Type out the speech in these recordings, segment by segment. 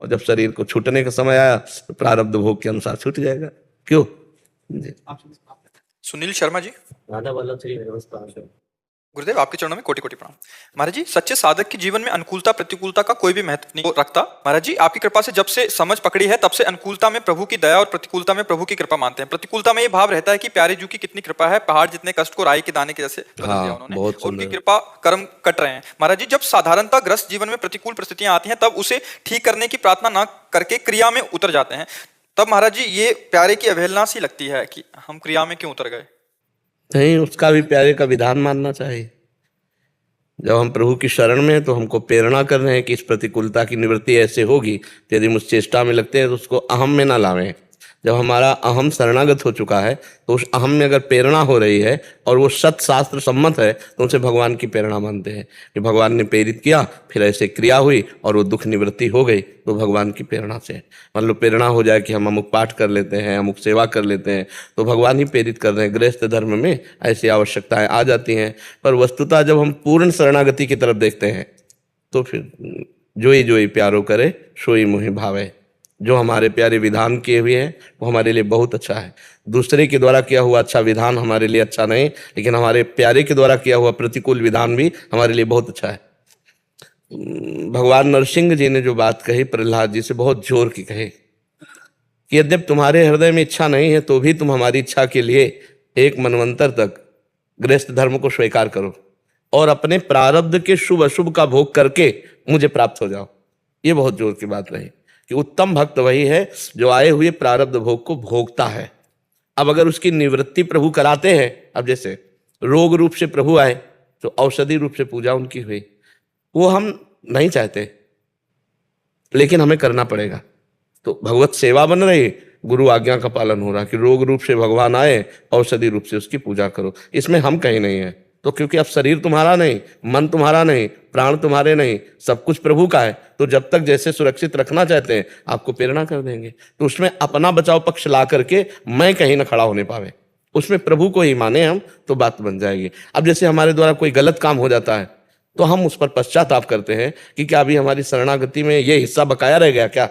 और जब शरीर को छूटने का समय आया तो प्रारब्ध भोग के अनुसार छूट जाएगा। क्यों जी। सुनील शर्मा जी। राधा वल्लभ श्री नमस्कार। गुरुदेव आपके चरणों में कोटि कोटि प्रणाम। महाराज जी, सच्चे साधक के जीवन में अनुकूलता प्रतिकूलता का कोई भी महत्व नहीं रखता। महाराज जी, आपकी कृपा से जब से समझ पकड़ी है तब से अनुकूलता में प्रभु की दया और प्रतिकूलता में प्रभु की कृपा मानते हैं। प्रतिकूलता में ये भाव रहता है कि प्यारे जू की कितनी कृपा है, पहाड़ जितने कष्ट को राई के दाने के जैसे बदल दिया उन्होंने, उनकी कृपा कर्म कट रहे हैं। महाराज जी, जब साधारणता ग्रस्त जीवन में प्रतिकूल परिस्थितियां आती हैं तब उसे ठीक करने की प्रार्थना न करके क्रिया में उतर जाते हैं। तब महाराज जी ये प्यारे की अवहेलना सी लगती है कि हम क्रिया में क्यों उतर गए। नहीं, उसका भी प्यारे का विधान मानना चाहिए। जब हम प्रभु की शरण में हैं तो हमको प्रेरणा कर रहे हैं कि इस प्रतिकूलता की निवृत्ति ऐसे होगी, यदि मुझ चेष्टा में लगते हैं तो उसको अहम में ना लावें। जब हमारा अहम शरणागत हो चुका है तो उस अहम में अगर प्रेरणा हो रही है और वो सत शास्त्र सम्मत है तो उसे भगवान की प्रेरणा मानते हैं कि भगवान ने प्रेरित किया, फिर ऐसे क्रिया हुई और वो दुख निवृत्ति हो गई तो भगवान की प्रेरणा से। मान लो प्रेरणा हो जाए कि हम अमुक पाठ कर लेते हैं, अमुक सेवा कर लेते हैं, तो भगवान ही प्रेरित कर रहे हैं। गृहस्थ धर्म में ऐसी आवश्यकताएं आ जाती हैं, पर वस्तुतः जब हम पूर्ण शरणागति की तरफ देखते हैं तो फिर जोई जोई प्यारो करे सोई मोहि भावे। जो हमारे प्यारे विधान किए हुए हैं वो हमारे लिए बहुत अच्छा है। दूसरे के द्वारा किया हुआ अच्छा विधान हमारे लिए अच्छा नहीं, लेकिन हमारे प्यारे के द्वारा किया हुआ प्रतिकूल विधान भी हमारे लिए बहुत अच्छा है। भगवान नरसिंह जी ने जो बात कही प्रहलाद जी से, बहुत जोर की कही कि यद्यप तुम्हारे हृदय में इच्छा नहीं है तो भी तुम हमारी इच्छा के लिए एक मनवंतर तक गृहस्थ धर्म को स्वीकार करो और अपने प्रारब्ध के शुभ अशुभ का भोग करके मुझे प्राप्त हो जाओ। ये बहुत जोर की बात रही कि उत्तम भक्त वही है जो आए हुए प्रारब्ध भोग को भोगता है। अब अगर उसकी निवृत्ति प्रभु कराते हैं, अब जैसे रोग रूप से प्रभु आए तो औषधि रूप से पूजा उनकी हुई, वो हम नहीं चाहते लेकिन हमें करना पड़ेगा। तो भगवत सेवा बन रही, गुरु आज्ञा का पालन हो रहा कि रोग रूप से भगवान आए, औषधि रूप से उसकी पूजा करो। इसमें हम कहीं नहीं है, तो क्योंकि अब शरीर तुम्हारा नहीं, मन तुम्हारा नहीं, प्राण तुम्हारे नहीं, सब कुछ प्रभु का है, तो जब तक जैसे सुरक्षित रखना चाहते हैं आपको प्रेरणा कर देंगे। तो उसमें अपना बचाव पक्ष ला करके मैं कहीं ना खड़ा होने पावे, उसमें प्रभु को ही माने हम, तो बात बन जाएगी। अब जैसे हमारे द्वारा कोई गलत काम हो जाता है तो हम उस पर पश्चाताप करते हैं कि क्या अभी हमारी शरणागति में ये हिस्सा बकाया रह गया क्या।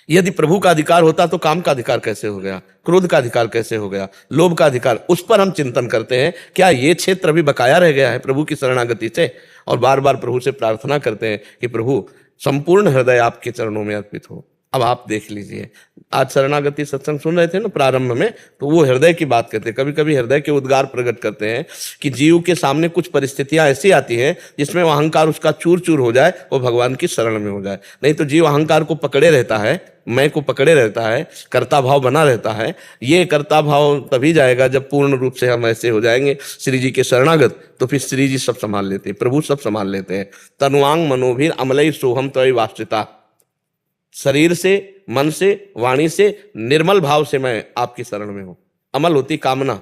यदि प्रभु का अधिकार होता तो काम का अधिकार कैसे हो गया, क्रोध का अधिकार कैसे हो गया, लोभ का अधिकार, उस पर हम चिंतन करते हैं क्या ये क्षेत्र अभी बकाया रह गया है प्रभु की शरणागति से। और बार बार प्रभु से प्रार्थना करते हैं कि प्रभु संपूर्ण हृदय आपके चरणों में अर्पित हो। अब आप देख लीजिए, आज शरणागति सत्संग सुन रहे थे ना प्रारंभ में, तो वो हृदय की बात करते हैं। कभी कभी हृदय के उद्गार प्रकट करते हैं कि जीव के सामने कुछ परिस्थितियां ऐसी आती हैं जिसमें वो अहंकार उसका चूर चूर हो जाए, वो भगवान की शरण में हो जाए। नहीं तो जीव अहंकार को पकड़े रहता है, मैं को पकड़े रहता है, कर्ता भाव बना रहता है। ये कर्ता भाव तभी जाएगा जब पूर्ण रूप से हम ऐसे हो जाएंगे श्री जी के शरणागत, तो फिर श्री जी सब संभाल लेते हैं, प्रभु सब संभाल लेते हैं। तनुआंग मनोभीर अमलई सोहम तय वास्तिता, शरीर से, मन से, वाणी से, निर्मल भाव से मैं आपकी शरण में हूं। अमल होती कामना,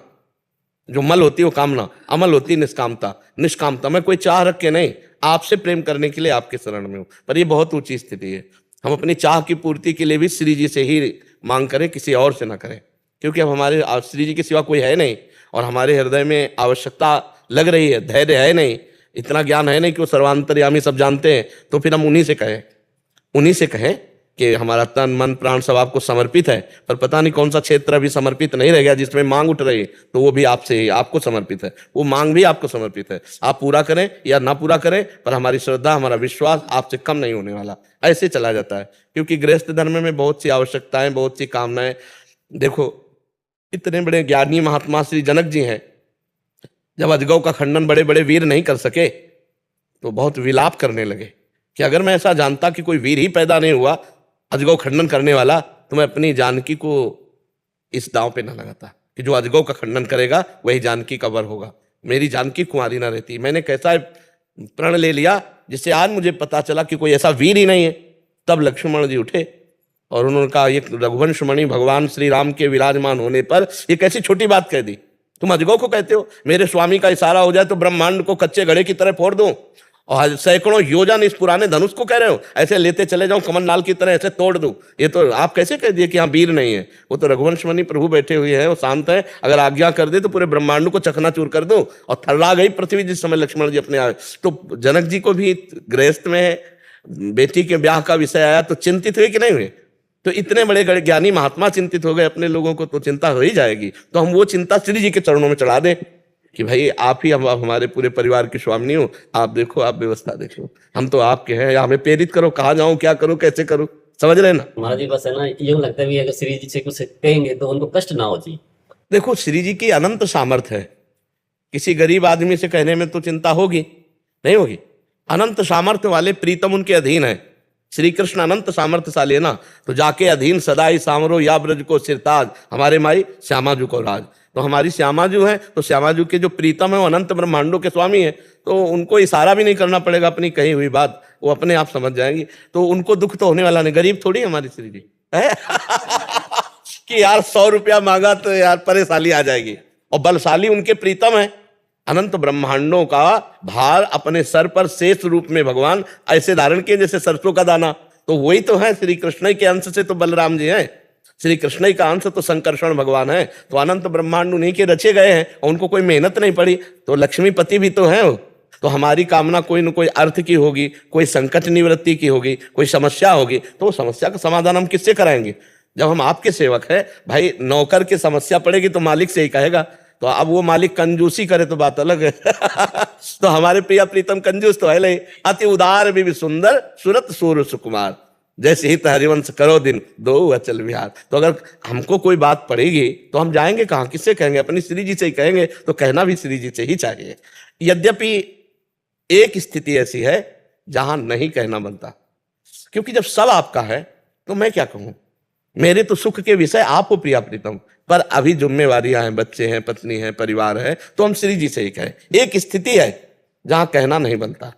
जो मल होती वो कामना, अमल होती निष्कामता। निष्कामता मैं कोई चाह रख के नहीं, आपसे प्रेम करने के लिए आपके शरण में हूं। पर ये बहुत ऊंची स्थिति है। हम अपनी चाह की पूर्ति के लिए भी श्री जी से ही मांग करें, किसी और से ना करें, क्योंकि अब हमारे श्री जी के सिवा कोई है नहीं और हमारे हृदय में आवश्यकता लग रही है, धैर्य है नहीं, इतना ज्ञान है नहीं कि वो सर्वांतर्यामी सब जानते हैं। तो फिर हम उन्हीं से कहें कि हमारा तन मन प्राण सब आपको समर्पित है। पर पता नहीं कौन सा क्षेत्र अभी समर्पित नहीं रह गया जिसमें मांग उठ रही है, तो वो भी आपसे ही आपको समर्पित है, वो मांग भी आपको समर्पित है। आप पूरा करें या ना पूरा करें, पर हमारी श्रद्धा, हमारा विश्वास आपसे कम नहीं होने वाला। ऐसे चला जाता है, क्योंकि गृहस्थ धर्म में बहुत सी आवश्यकताएं, बहुत सी कामनाएं। देखो, इतने बड़े ज्ञानी महात्मा श्री जनक जी हैं, जब अजगौ का खंडन बड़े बड़े वीर नहीं कर सके तो बहुत विलाप करने लगे कि अगर मैं ऐसा जानता कि कोई वीर ही पैदा नहीं हुआ अजगौ खंडन करने वाला, तो मैं अपनी जानकी को इस दांव पे ना लगाता कि जो अजगौ का खंडन करेगा वही जानकी का वर होगा। मेरी जानकी कुंवारी ना रहती। मैंने कैसा प्रण ले लिया जिससे आज मुझे पता चला कि कोई ऐसा वीर ही नहीं है। तब लक्ष्मण जी उठे और उन्होंने कहा, ये रघुवंशमणि भगवान श्री राम के विराजमान होने पर ये कैसी छोटी बात कह दी। तुम अजगौ को कहते हो, मेरे स्वामी का इशारा हो जाए तो ब्रह्मांड को कच्चे घड़े की तरह फोड़ दूं, और सैकड़ों योजन इस पुराने धनुष को कह रहे हो, ऐसे लेते चले जाऊं कमलनाल की तरह, ऐसे तोड़ दूं। ये तो आप कैसे कह दिए कि हाँ वीर नहीं है। वो तो रघुवंशमणि प्रभु बैठे हुए हैं, वो शांत है, अगर आज्ञा कर दे तो पूरे ब्रह्मांड को चकनाचूर कर दूं। और थर्रा गई पृथ्वी जिस समय लक्ष्मण जी अपने आए। तो जनक जी को भी गृहस्थ में बेटी के ब्याह का विषय आया तो चिंतित हुए कि नहीं हुए? तो इतने बड़े ज्ञानी महात्मा चिंतित हो गए अपने लोगों को, तो चिंता हो ही जाएगी। तो हम वो चिंता श्री जी के चरणों में चढ़ा दें कि भाई आप ही हम हमारे पूरे परिवार की स्वामिनी हो, आप देखो, आप व्यवस्था देखो, हम तो आपके हैं, या हमें प्रेरित करो, कहाँ जाऊं, क्या करूं, कैसे करूं, समझ रहे ना? महाराज जी बस है ना, यूं लगता है भी अगर श्री जी से कुछ कहेंगे तो उनको कष्ट ना हो जी। देखो श्री जी की अनंत सामर्थ्य है, किसी गरीब आदमी से कहने में तो चिंता होगी, नहीं होगी? अनंत सामर्थ्य वाले प्रीतम उनके अधीन है। श्री कृष्ण अनंत सामर्थ्यशाली है ना, तो जाके अधीन सदाई सामरो या ब्रज को सिरताज, हमारे माई श्यामाजू को राज। तो हमारी श्यामाजू है, तो श्यामाजू के जो प्रीतम है वो अनंत ब्रह्मांडों के स्वामी है, तो उनको इशारा भी नहीं करना पड़ेगा, अपनी कही हुई बात वो अपने आप समझ जाएंगी। तो उनको दुख तो होने वाला नहीं, गरीब थोड़ी है हमारी श्री जी है कि यार 100 रुपया मांगा तो यार परेशानी आ जाएगी। और बलशाली उनके प्रीतम है, अनंत ब्रह्मांडों का भार अपने सर पर शेष रूप में भगवान ऐसे धारण किए जैसे सरसों का दाना। तो वही तो है, श्री कृष्ण के अंश से तो बलराम जी हैं, श्री कृष्ण का अंश तो संकर्षण भगवान है। तो अनंत ब्रह्मांड उन्हीं के रचे गए हैं और उनको कोई मेहनत नहीं पड़ी। तो लक्ष्मीपति भी तो हैं वो। तो हमारी कामना कोई न कोई अर्थ की होगी, कोई संकट निवृत्ति की होगी, कोई समस्या होगी, तो वो समस्या का समाधान हम किससे कराएंगे? जब हम आपके सेवक हैं भाई, नौकर की समस्या पड़ेगी तो मालिक से ही कहेगा। तो अब वो मालिक कंजूसी करे तो बात अलग है तो हमारे प्रिय प्रीतम कंजूस तो है नहीं। अति उदार भी सुंदर सुरत सूर सुकुमार, जैसे ही हरिवंश करो दिन दो अचल विहार। तो अगर हमको कोई बात पड़ेगी तो हम जाएंगे कहाँ, किससे कहेंगे? अपनी श्री जी से ही कहेंगे। तो कहना भी श्री जी से ही चाहिए। यद्यपि एक स्थिति ऐसी है जहां नहीं कहना बनता, क्योंकि जब सब आपका है तो मैं क्या कहूं? मेरे तो सुख के विषय आप हो प्रिया प्रीतम, पर अभी जिम्मेवारियां हैं, बच्चे हैं, पत्नी है, परिवार है, तो हम श्री जी से ही कहें। एक स्थिति है जहां कहना नहीं बनता,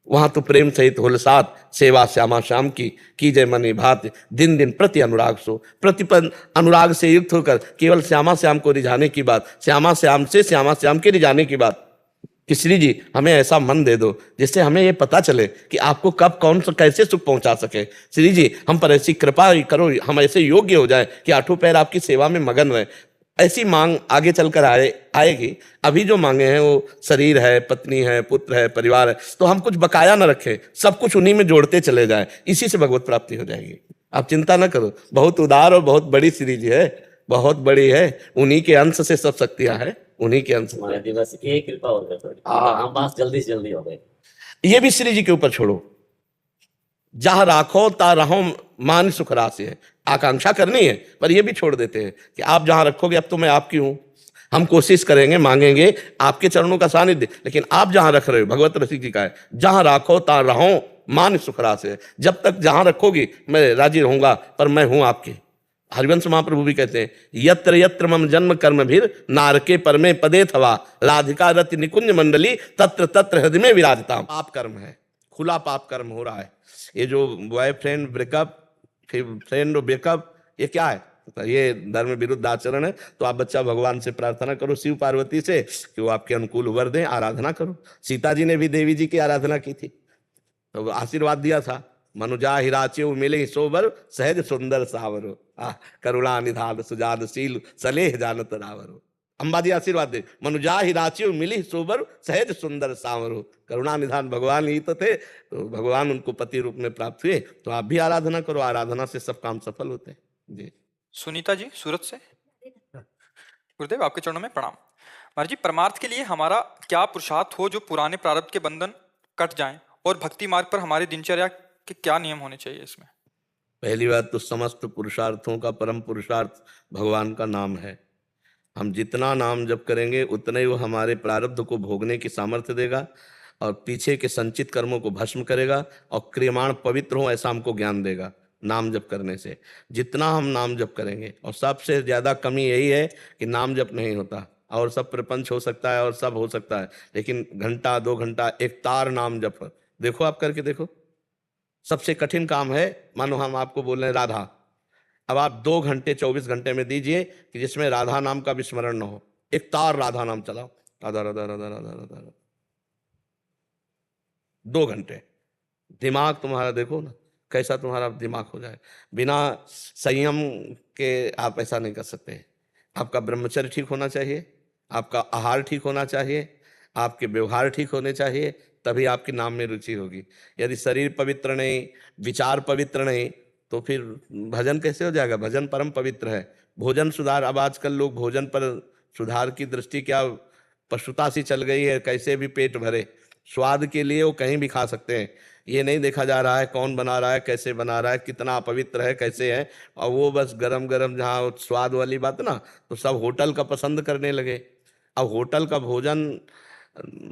वहां तो प्रेम सहित हुलसात सेवा श्यामा श्याम की जय मनी भात, दिन दिन प्रति अनुराग सो। प्रतिपन अनुराग से युक्त होकर केवल श्यामा श्याम को रिझाने की बात, श्यामा श्याम से श्यामा श्याम के रिझाने की बात। कि श्री जी हमें ऐसा मन दे दो जिससे हमें ये पता चले कि आपको कब कौन सा कैसे सुख पहुंचा सके। श्री जी हम पर ऐसी कृपा करो, हम ऐसे योग्य हो जाए कि आठों पैर आपकी सेवा में मगन रहे। ऐसी मांग आगे चलकर आएगी। अभी जो मांगे हैं वो शरीर है, पत्नी है, पुत्र है, परिवार है, तो हम कुछ बकाया ना रखें, सब कुछ उन्हीं में जोड़ते चले जाएं, इसी से भगवत प्राप्ति हो जाएगी। आप चिंता ना करो, बहुत उदार और बहुत बड़ी श्री जी है, बहुत बड़ी है, उन्हीं के अंश से सब शक्तियां हैं, उन्हीं के अंश। महाराज जी बस एक कृपा और कर दो, हम पास जल्दी से जल्दी हो गए। ये भी श्री जी के ऊपर छोड़ो। जहां राखो ता रहो मान सुख राशि है, आकांक्षा करनी है, पर ये भी छोड़ देते हैं कि आप जहां रखोगे अब तो मैं आपकी हूं। हम कोशिश करेंगे, मांगेंगे आपके चरणों का सानिध्य, लेकिन आप जहां रख रहे हो, भगवत रसिक जी का है, जहां राखो ता रहो मान सुख राशि है। जब तक जहां रखोगी मैं राजी रहूंगा, पर मैं हूं आपके। हरिवंश महाप्रभु भी कहते हैं, यत्र यत्र मम जन्म कर्म भीर नारके परमे पदे थवा राधिका रति निकुंज मंडली तत्र तत्र हृदय में विराजता। पाप कर्म है, खुला पाप कर्म हो रहा है। ये जो बॉयफ्रेंड ब्रेकअप, फ्रेंड ब्रेकअप, ये क्या है? ये धर्म विरुद्ध आचरण है। तो आप बच्चा भगवान से प्रार्थना करो, शिव पार्वती से, कि वो आपके अनुकूल वर दें, आराधना करो। सीता जी ने भी देवी जी की आराधना की थी, तो आशीर्वाद दिया था, मनुजा हिराचे मिले सोबर सहज सुंदर सावरो करुणा निधान सुजानशील सलेह जानत रावरो। अंबा जी आशीर्वाद दे, मनुजा हिराचे मिली सोबर सहज सुंदर सावरो। करुणा निधान भगवान ही तो थे, तो भगवान उनको पति रूप में प्राप्त हुए। तो आप भी आराधना करो, आराधना से सब काम सफल होते हैं जी। सुनीता जी सूरत से, गुरुदेव आपके चरणों में प्रणाम। महाराज जी परमार्थ के लिए हमारा क्या पुरुषार्थ हो जो पुराने प्रारब्ध के बंधन कट जाएं, और भक्ति मार्ग पर हमारी दिनचर्या के क्या नियम होने चाहिए इसमें? पहली बात तो समस्त पुरुषार्थों का परम पुरुषार्थ भगवान का नाम है। हम जितना नाम जप करेंगे उतना ही वो हमारे प्रारब्ध को भोगने की सामर्थ्य देगा और पीछे के संचित कर्मों को भस्म करेगा और क्रियमाण पवित्र हो ऐसा हमको ज्ञान देगा नाम जप करने से। जितना हम नाम जप करेंगे, और सबसे ज़्यादा कमी यही है कि नाम जप नहीं होता, और सब प्रपंच हो सकता है और सब हो सकता है, लेकिन घंटा 2 घंटा एक तार नाम जप देखो, आप करके देखो। सबसे कठिन काम है, मानो हम आपको बोल रहे हैं राधा, अब आप 2 घंटे 24 घंटे में दीजिए कि जिसमें राधा नाम का विस्मरण न हो। एक तार राधा नाम चलाओ, राधा राधा राधा राधा राधा राधा, 2 घंटे। दिमाग तुम्हारा देखो ना कैसा तुम्हारा दिमाग हो जाए। बिना संयम के आप ऐसा नहीं कर सकते। आपका ब्रह्मचर्य ठीक होना चाहिए, आपका आहार ठीक होना चाहिए, आपके व्यवहार ठीक होने चाहिए, तभी आपके नाम में रुचि होगी। यदि शरीर पवित्र नहीं, विचार पवित्र नहीं, तो फिर भजन कैसे हो जाएगा? भजन परम पवित्र है। भोजन सुधार, अब आजकल लोग भोजन पर सुधार की दृष्टि क्या पशुता सी चल गई है, कैसे भी पेट भरे, स्वाद के लिए वो कहीं भी खा सकते हैं। ये नहीं देखा जा रहा है कौन बना रहा है, कैसे बना रहा है, कितना अपवित्र है, कैसे है। और वो बस गरम गरम, जहाँ वो स्वाद वाली बात ना, तो सब होटल का पसंद करने लगे। अब होटल का भोजन,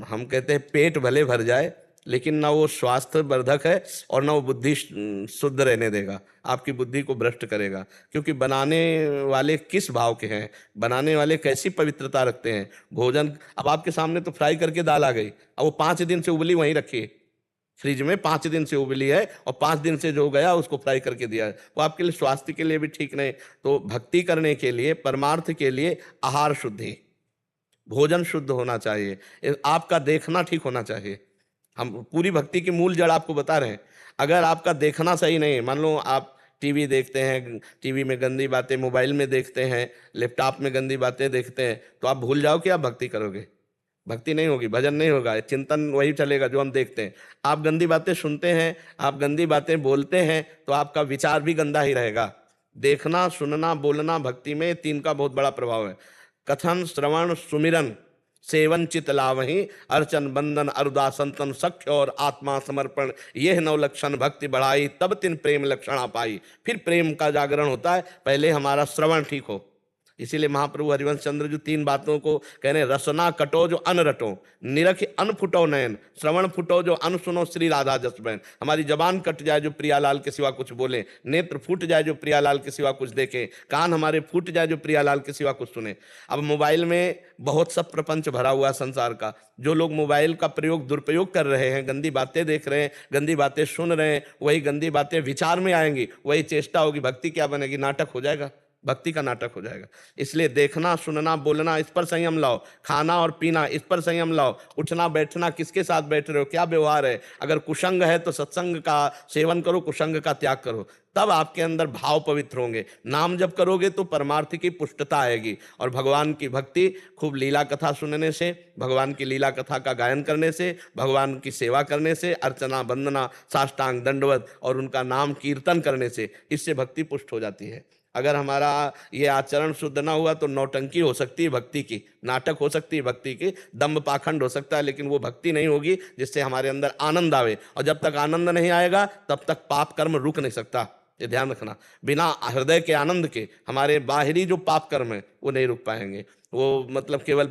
हम कहते हैं पेट भले भर जाए, लेकिन ना वो स्वास्थ्य वर्धक है और ना वो बुद्धि शुद्ध रहने देगा, आपकी बुद्धि को भ्रष्ट करेगा। क्योंकि बनाने वाले किस भाव के हैं, बनाने वाले कैसी पवित्रता रखते हैं। भोजन, अब आपके सामने तो फ्राई करके दाल आ गई, अब वो 5 दिन से उबली वहीं रखी है फ्रिज में, 5 दिन से उबली है और 5 दिन से जो गया उसको फ्राई करके दिया है, वो आपके लिए स्वास्थ्य के लिए भी ठीक नहीं। तो भक्ति करने के लिए, परमार्थ के लिए आहार शुद्धि, भोजन शुद्ध होना चाहिए, आपका देखना ठीक होना चाहिए। हम पूरी भक्ति की मूल जड़ आपको बता रहे हैं। अगर आपका देखना सही नहीं है, मान लो आप टीवी देखते हैं, टीवी में गंदी बातें, मोबाइल में देखते हैं, लैपटॉप में गंदी बातें देखते हैं, तो आप भूल जाओ कि आप भक्ति करोगे, भक्ति नहीं होगी, भजन नहीं होगा, चिंतन वही चलेगा जो हम देखते हैं। आप गंदी बातें सुनते हैं, आप गंदी बातें बोलते हैं, तो आपका विचार भी गंदा ही रहेगा। देखना, सुनना, बोलना, भक्ति में 3 का बहुत बड़ा प्रभाव है। कथन, श्रवण, सुमिरन, सेवन, चित लावहीं, अर्चन, बंदन, अरुदासन, तन सख्य और आत्मा समर्पण, यह 9 लक्षण भक्ति बढ़ाई, तब 3 प्रेम लक्षण पाई। फिर प्रेम का जागरण होता है, पहले हमारा श्रवण ठीक हो। इसीलिए महाप्रभु हरिवंश चंद्र जो 3 बातों को कह रहे हैं, रसना कटो जो अन रटो, निरख अन फुटो नयन, श्रवण फुटो जो अन सुनो श्री राधा जस बहन। हमारी जबान कट जाए जो प्रियालाल के सिवा कुछ बोले, नेत्र फूट जाए जो प्रियालाल के सिवा कुछ देखे, कान हमारे फूट जाए जो प्रियालाल के सिवा कुछ सुने। अब मोबाइल में बहुत सब प्रपंच भरा हुआ संसार का, जो लोग मोबाइल का प्रयोग दुरुपयोग कर रहे हैं, गंदी बातें देख रहे हैं, गंदी बातें सुन रहे हैं, वही गंदी बातें विचार में आएंगी, वही चेष्टा होगी, भक्ति क्या बनेगी? नाटक हो जाएगा, भक्ति का नाटक हो जाएगा। इसलिए देखना, सुनना, बोलना, इस पर संयम लाओ। खाना और पीना, इस पर संयम लाओ। उठना बैठना, किसके साथ बैठ रहे हो, क्या व्यवहार है। अगर कुसंग है तो सत्संग का सेवन करो, कुसंग का त्याग करो, तब आपके अंदर भाव पवित्र होंगे। नाम जब करोगे तो परमार्थ की पुष्टता आएगी। और भगवान की भक्ति खूब लीला कथा सुनने से, भगवान की लीला कथा का गायन करने से, भगवान की सेवा करने से, अर्चना, वंदना, साष्टांग दंडवत और उनका नाम कीर्तन करने से, इससे भक्ति पुष्ट हो जाती है। अगर हमारा ये आचरण शुद्ध ना हुआ तो नौटंकी हो सकती है भक्ति की, नाटक हो सकती है भक्ति की, दम्भ पाखंड हो सकता है, लेकिन वो भक्ति नहीं होगी जिससे हमारे अंदर आनंद आवे। और जब तक आनंद नहीं आएगा तब तक पाप कर्म रुक नहीं सकता, ये ध्यान रखना। बिना हृदय के आनंद के हमारे बाहरी जो पाप कर्म है वो नहीं रुक पाएंगे। वो मतलब केवल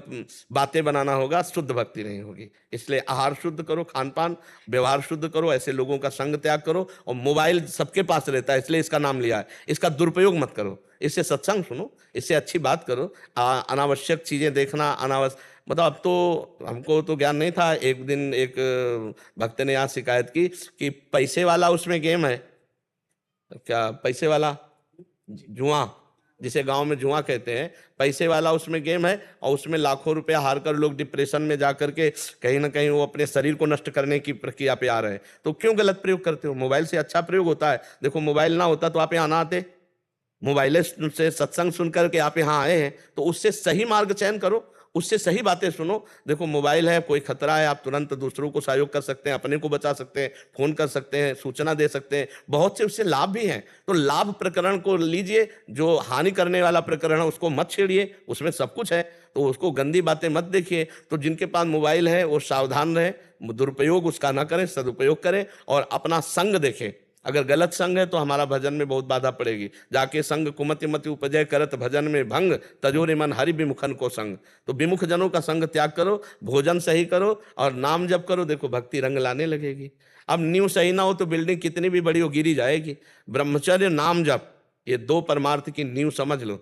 बातें बनाना होगा, शुद्ध भक्ति नहीं होगी। इसलिए आहार शुद्ध करो, खान पान, व्यवहार शुद्ध करो, ऐसे लोगों का संग त्याग करो। और मोबाइल सबके पास रहता है, इसलिए इसका नाम लिया है, इसका दुरुपयोग मत करो। इससे सत्संग सुनो, इससे अच्छी बात करो। अनावश्यक चीज़ें देखना, मतलब अब तो हमको तो ज्ञान नहीं था। एक दिन एक भक्त ने यहाँ शिकायत की कि पैसे वाला उसमें गेम है, क्या पैसे वाला, जुआ, जिसे गांव में जुआ कहते हैं, पैसे वाला उसमें गेम है। और उसमें लाखों रुपया हार कर लोग डिप्रेशन में जा करके कहीं ना कहीं वो अपने शरीर को नष्ट करने की प्रक्रिया पे आ रहे हैं। तो क्यों गलत प्रयोग करते हो? मोबाइल से अच्छा प्रयोग होता है। देखो, मोबाइल ना होता तो आप यहाँ ना आते, मोबाइल से सत्संग सुन करके आप यहाँ आए हैं, तो उससे सही मार्ग चयन करो, उससे सही बातें सुनो। देखो, मोबाइल है, कोई खतरा है, आप तुरंत दूसरों को सहयोग कर सकते हैं, अपने को बचा सकते हैं, फोन कर सकते हैं, सूचना दे सकते हैं, बहुत से उससे लाभ भी हैं। तो लाभ प्रकरण को लीजिए, जो हानि करने वाला प्रकरण है उसको मत छेड़िए, उसमें सब कुछ है, तो उसको गंदी बातें मत देखिए। तो जिनके पास मोबाइल है वो सावधान रहे, दुरुपयोग उसका ना करें, सदुपयोग करें और अपना संग देखें। अगर गलत संग है तो हमारा भजन में बहुत बाधा पड़ेगी। जाके संग कुमति मति उपजय करत भजन में भंग, तजोरे मन हरि विमुखन को संग। तो विमुख जनों का संग त्याग करो, भोजन सही करो और नाम जप करो। देखो, भक्ति रंग लाने लगेगी। अब नींव सही ना हो तो बिल्डिंग कितनी भी बड़ी हो गिरी जाएगी। ब्रह्मचर्य, नाम जप, ये 2 परमार्थ की नींव समझ लो।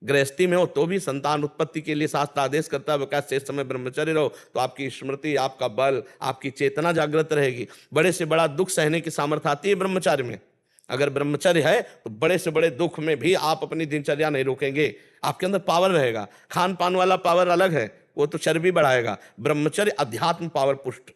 गृहस्थी में हो तो भी संतान उत्पत्ति के लिए शास्त्र आदेश करता है, बकाया शेष समय ब्रह्मचर्य रहो, तो आपकी स्मृति, आपका बल, आपकी चेतना जागृत रहेगी। बड़े से बड़ा दुख सहने की सामर्थ्य आती है ब्रह्मचर्य में। अगर ब्रह्मचर्य है तो बड़े से बड़े दुख में भी आप अपनी दिनचर्या नहीं रोकेंगे, आपके अंदर पावर रहेगा। खान पान वाला पावर अलग है, वो तो चर्बी बढ़ाएगा। ब्रह्मचर्य अध्यात्म पावर पुष्ट,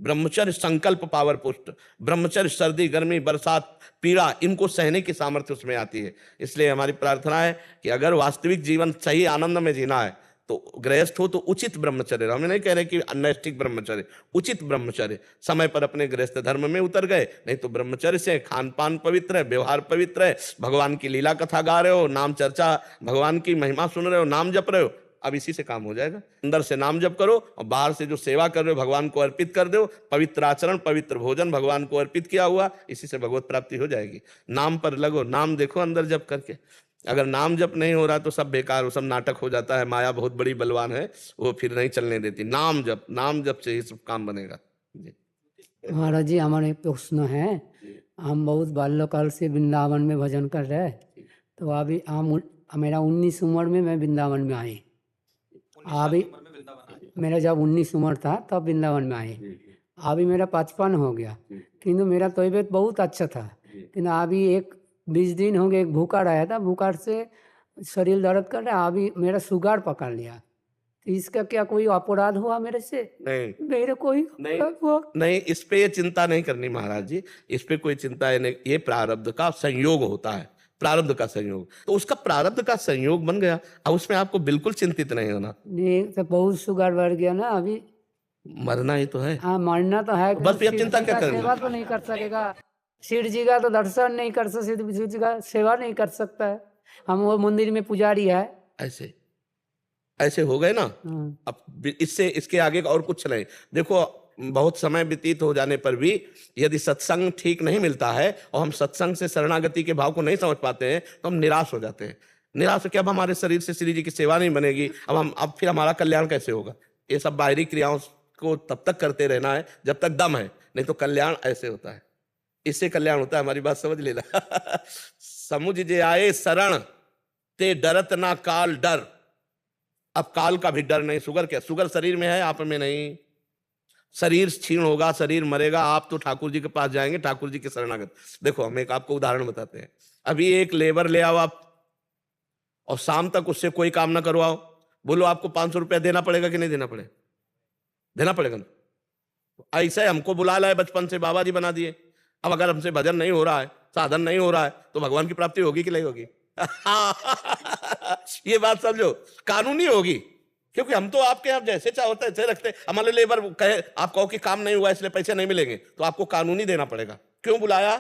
ब्रह्मचर्य संकल्प पावर पुष्ट, ब्रह्मचर्य सर्दी गर्मी बरसात पीड़ा इनको सहने की सामर्थ्य उसमें आती है। इसलिए हमारी प्रार्थना है कि अगर वास्तविक जीवन सही आनंद में जीना है तो गृहस्थ हो तो उचित ब्रह्मचर्य रहो। हम नहीं कह रहे कि अनैष्ठिक ब्रह्मचर्य, उचित ब्रह्मचर्य, समय पर अपने गृहस्थ धर्म में उतर गए, नहीं तो ब्रह्मचर्य से खान पान पवित्र है, व्यवहार पवित्र है, भगवान की लीला कथा गा रहे हो, नाम चर्चा, भगवान की महिमा सुन रहे हो, नाम जप रहे हो, अब इसी से काम हो जाएगा। अंदर से नाम जप करो और बाहर से जो सेवा कर रहे हो भगवान को अर्पित कर दो। पवित्र आचरण, पवित्र भोजन भगवान को अर्पित किया हुआ, इसी से भगवत प्राप्ति हो जाएगी। नाम पर लगो, नाम देखो अंदर जप करके। अगर नाम जप नहीं हो रहा तो सब बेकार, वो सब नाटक हो जाता है। माया बहुत बड़ी बलवान है, वो फिर नहीं चलने देती। नाम जप, नाम जप से ही सब काम बनेगा जी। महाराज जी, हमारे एक प्रश्न है। हम बहुत बाल्यकाल से वृंदावन में भजन कर रहे हैं, तो अभी हम मेरा 19 उम्र में मैं वृंदावन में आई। अभी मेरा जब 19 उम्र था तब वृंदावन में आई। अभी मेरा 55 हो गया, किंतु मेरा तबीयत बहुत अच्छा था। किंतु अभी 20 दिन हो गए, एक बुखार आया था, बुखार से शरीर दर्द कर रहा है। अभी मेरा शुगर पकड़ लिया, तो इसका क्या कोई अपराध हुआ मेरे से? नहीं, मेरे कोई नहीं, हुआ? नहीं, इस पे ये चिंता नहीं करनी महाराज जी, इस पे कोई चिंता नहीं। ये प्रारब्ध का संयोग होता है, प्रारब्ध का संयोग। तो उसका प्रारब्ध का संयोग बन गया, अब उसमें आपको बिल्कुल चिंतित नहीं होना। नहीं तो बहुत शुगर बढ़ गया ना अभी। मरना ही तो है। हाँ, मरना तो है, बस फिर चिंता क्या करनी? सेवा तो नहीं कर सकेगा, शिव जी का तो दर्शन नहीं कर सकता, शिव जी का सेवा नहीं कर सकता है। हम वो मंदिर में पुजारी है। ऐसे ऐसे हो गए ना। अब इससे इसके आगे और कुछ नहीं। देखो, बहुत समय व्यतीत हो जाने पर भी यदि सत्संग ठीक नहीं मिलता है और हम सत्संग से शरणागति के भाव को नहीं समझ पाते हैं तो हम निराश हो जाते हैं। निराश हो के अब हमारे शरीर से श्री जी की सेवा नहीं बनेगी, अब फिर हमारा कल्याण कैसे होगा? ये सब बाहरी क्रियाओं को तब तक करते रहना है जब तक दम है, नहीं तो कल्याण ऐसे होता है, इससे कल्याण होता है। हमारी बात समझ लेना। समुझ जे आए शरण ते डरत ना काल डर। अब काल का भी डर नहीं। शुगर क्या? शुगर शरीर में है, आप में नहीं। शरीर क्षीण होगा, शरीर मरेगा, आप तो ठाकुर जी के पास जाएंगे, ठाकुर जी के शरणागत। देखो, हम एक आपको उदाहरण बताते हैं। अभी एक लेबर ले आओ आप और शाम तक उससे कोई काम ना करवाओ, बोलो आपको 500 रुपया देना पड़ेगा कि नहीं देना पड़ेगा? देना पड़ेगा ना। ऐसे हमको बुला लाए बचपन से, बाबा जी बना दिए। अब अगर हमसे भजन नहीं हो रहा है, साधन नहीं हो रहा है, तो भगवान की प्राप्ति होगी कि नहीं होगी? ये बात समझो, कानूनी होगी। क्योंकि हम तो आपके यहाँ जैसे चाहो तैसे रखते। हमारे लेबर कहे, आप कहो कि काम नहीं हुआ इसलिए पैसे नहीं मिलेंगे, तो आपको कानूनी देना पड़ेगा। क्यों बुलाया?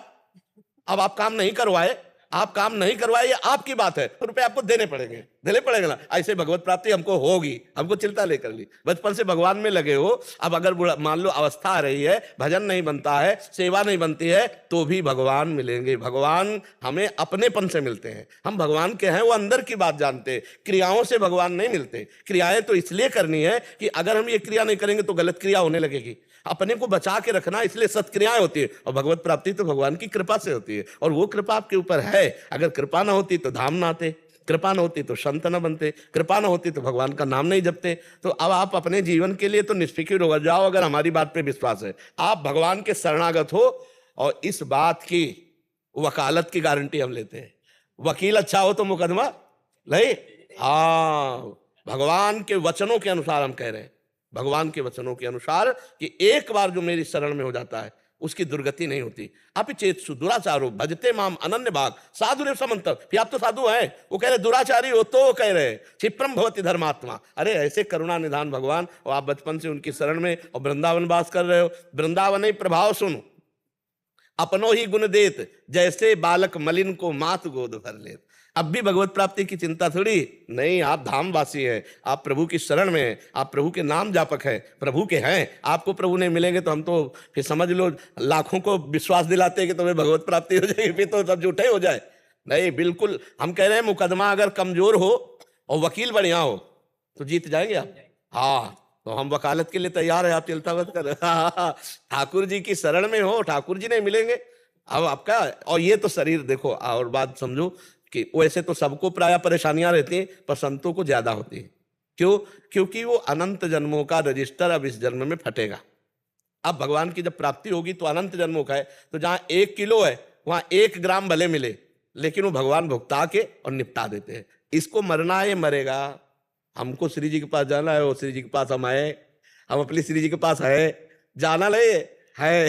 अब आप काम नहीं करवाए, आप काम नहीं करवाए, ये आपकी बात है, तो रुपए आपको देने पड़ेंगे ना। ऐसे भगवत प्राप्ति हमको होगी, हमको चिंता लेकर ली। बचपन से भगवान में लगे हो, अब अगर मान लो अवस्था आ रही है, भजन नहीं बनता है, सेवा नहीं बनती है, तो भी भगवान मिलेंगे। भगवान हमें अपनेपन से मिलते हैं। हम भगवान के हैं, वो अंदर की बात जानते हैं। क्रियाओं से भगवान नहीं मिलते। क्रियाएं तो इसलिए करनी है कि अगर हम ये क्रिया नहीं करेंगे तो गलत क्रिया होने लगेगी। अपने को बचा के रखना, इसलिए सत्क्रियाएं होती है। और भगवत प्राप्ति तो भगवान की कृपा से होती है, और वो कृपा आपके ऊपर है। अगर कृपा ना होती तो धाम ना आते, कृपा न होती तो संत न बनते, कृपा न होती तो भगवान का नाम नहीं जपते। तो अब आप अपने जीवन के लिए तो निष्फिक्र हो जाओ। अगर हमारी बात पे विश्वास है, आप भगवान के शरणागत हो, और इस बात की वकालत की गारंटी हम लेते हैं। वकील अच्छा हो तो मुकदमा नहीं। हाँ, भगवान के वचनों के अनुसार हम कह रहे हैं, भगवान के वचनों के अनुसार, कि एक बार जो मेरी शरण में हो जाता है उसकी दुर्गति नहीं होती। आप चेतसु दुराचारो भजते माम अनन्य भाग साधु समंत। फिर आप तो साधु हैं, वो कह रहे दुराचारी हो तो कह रहे क्षिप्रम भवति धर्मात्मा। अरे ऐसे करुणा निधान भगवान, और आप बचपन से उनकी शरण में और वृंदावन वास कर रहे हो। वृंदावन ही प्रभाव सुनो, अपनो ही गुण देत, जैसे बालक मलिन को मात गोद भर लेत। अब भी भगवत प्राप्ति की चिंता थोड़ी नहीं। आप धामवासी हैं, आप प्रभु की शरण में हैं, आप प्रभु के नाम जापक हैं, प्रभु के हैं। आपको प्रभु नहीं मिलेंगे तो हम तो फिर समझ लो लाखों को विश्वास दिलाते हैं कि तुम्हें भगवत प्राप्ति हो जाएगी, फिर तो सब झूठे हो जाए। नहीं, बिल्कुल हम कह रहे हैं, मुकदमा अगर कमजोर हो और वकील बढ़िया हो तो जीत जाएंगे आप। हाँ, तो हम वकालत के लिए तैयार है, आप चिंता मत कर। ठाकुर जी की शरण में हो, ठाकुर जी नहीं मिलेंगे। अब आपका, और ये तो शरीर देखो, और बात समझो कि वैसे तो सबको प्राय परेशानियां रहती हैं, पर संतों को ज्यादा होती है। क्यों? क्योंकि वो अनंत जन्मों का रजिस्टर अब इस जन्म में फटेगा। अब भगवान की जब प्राप्ति होगी तो अनंत जन्मों का है, तो जहां 1 किलो है वहां 1 ग्राम भले मिले, लेकिन वो भगवान भुगता के और निपटा देते हैं। इसको मरना है, ये मरेगा। हमको श्री जी के पास जाना है, वो श्री जी के पास हम आए, हम अपनी श्री जी के पास है, जाना नहीं है।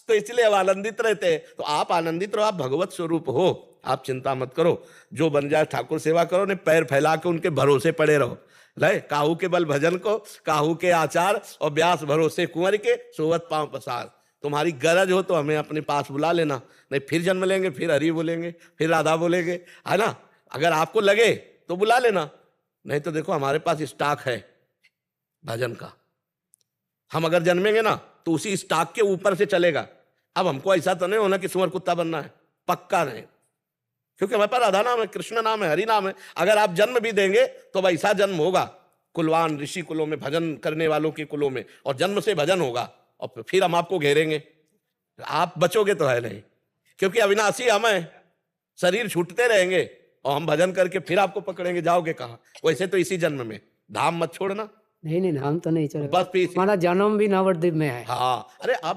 तो इसलिए हम आनंदित रहते हैं। तो आप आनंदित रहो, आप भगवत स्वरूप हो, आप चिंता मत करो। जो बन जाए ठाकुर सेवा करो, ने पैर फैला के उनके भरोसे पड़े रहो। लय काहू के बल भजन को, काहू के आचार, और ब्यास भरोसे कुंवर के, सोवत पांव पसार। तुम्हारी गरज हो तो हमें अपने पास बुला लेना, नहीं फिर जन्म लेंगे, फिर हरि बोलेंगे, फिर राधा बोलेंगे, है ना। अगर आपको लगे तो बुला लेना, नहीं तो देखो हमारे पास स्टॉक है भजन का। हम अगर जन्मेंगे ना तो उसी स्टॉक के ऊपर से चलेगा। अब हमको ऐसा तो नहीं होना कि सुअर कुत्ता बनना है, पक्का नहीं, क्योंकि हमारे पास राधा नाम है, कृष्ण नाम है, हरि नाम है। अगर आप जन्म भी देंगे तो वैसा जन्म होगा कुलवान ऋषि कुलों में, भजन करने वालों के कुलों में, और जन्म से भजन होगा, और फिर हम आपको घेरेंगे। आप बचोगे तो है नहीं, क्योंकि अविनाशी हम हैं, शरीर छूटते रहेंगे और हम भजन करके फिर आपको पकड़ेंगे। जाओगे कहाँ? वैसे तो इसी जन्म में धाम मत छोड़ना, नहीं हम तो नहीं चलेगा, बस फिर हमारा जन्म भी नवद्वीप में है। हाँ, अरे आप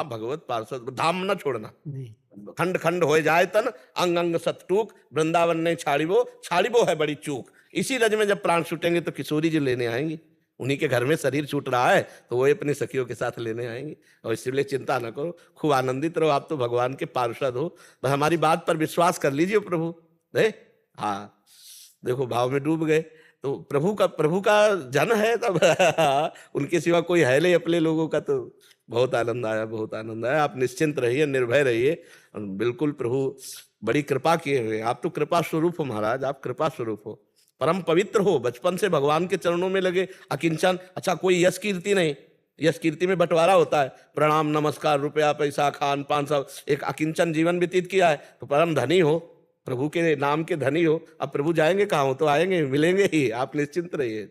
भगवत पार्षद, धाम न छोड़ना। नहीं खंड खंड हो जाए तन, अंग अंग सतटूक, वृंदावन ने छाड़िबो है बड़ी चूक। इसी रज में जब प्राण छूटेंगे तो किशोरी जी लेने आएंगी। उन्हीं के घर में शरीर छूट रहा है तो वो अपनी सखियों के साथ लेने आएंगी, और इसलिए चिंता न करो, खूब आनंदित रहो। आप तो भगवान के पार्षद हो, बस हमारी बात पर विश्वास कर लीजिए प्रभु। हाँ, देखो भाव में डूब गए तो प्रभु का जन है तब उनके सिवा कोई है नहीं अपने लोगों का। तो बहुत आनंद आया, बहुत आनंद आया। आप निश्चिंत रहिए, निर्भय रहिए, बिल्कुल प्रभु बड़ी कृपा किए हुए। आप तो कृपा स्वरूप हो महाराज, आप कृपा स्वरूप हो, परम पवित्र हो, बचपन से भगवान के चरणों में लगे, अकिंचन। अच्छा, कोई यश कीर्ति नहीं, यश कीर्ति में बंटवारा होता है, प्रणाम नमस्कार रुपया पैसा खान पान सब, एक अकिंचन जीवन व्यतीत किया है तो परम धनी हो, प्रभु के नाम के धनी हो। अब प्रभु जाएंगे कहाँ हो, तो आएंगे, मिलेंगे ही, आप निश्चिंत रहिए।